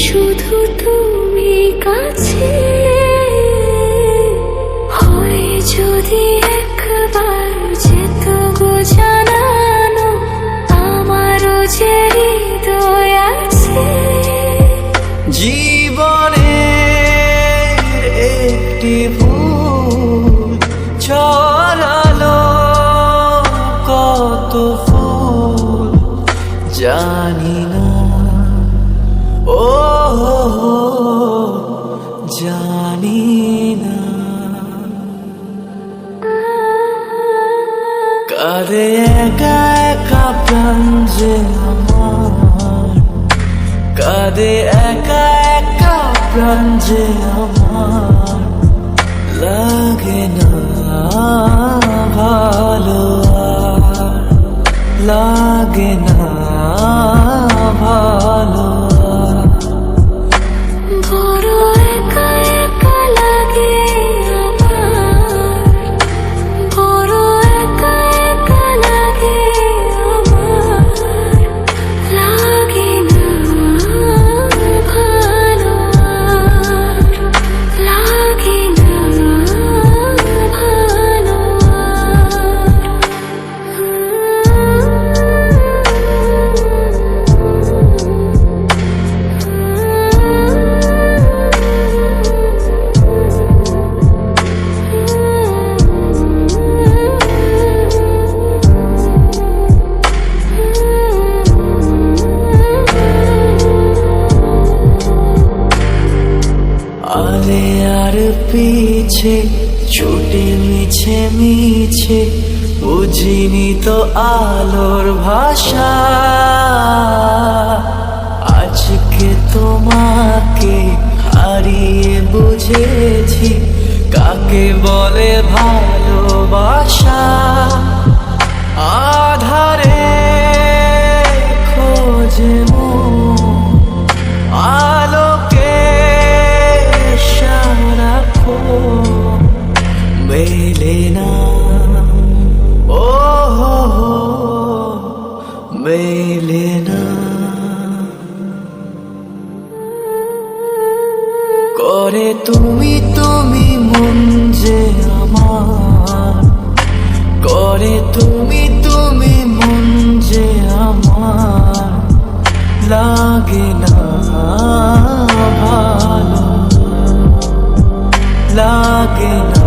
শুধু তুমি কাছে হয় যদি একবার যেত গো জানানো আমারও যে হৃদয় আছে। জীবনে একটি ভুল ছড়ালো কত ফুল জানি না, ও জানি না। কাঁদে একা একা প্রাণ যে আমার, কাঁদে একা একা প্রাণ যে আমার, লাগে না ভালো আর, লাগে না ভালো। বড় একা একা লাগে আমার, বড় একা একা লাগে আমার, লাগে না ভালো আর, লাগে না ভালো আলে আর পিছে ছুটে মিছে মিছে বুঝিনি তো আলোর ভাষা। আজকে তোমাকে হারিয়ে বুঝেছি কাকে বলে ভালোবাসা। আধারে খোঁজে মন আলোকে সারাক্ষণ মেলে না, ও মেলে না। করে তুমি তুমি মন যে আমার, করে তুমি তুমি মন যে আমার, লাগে না ভালো, লাগে না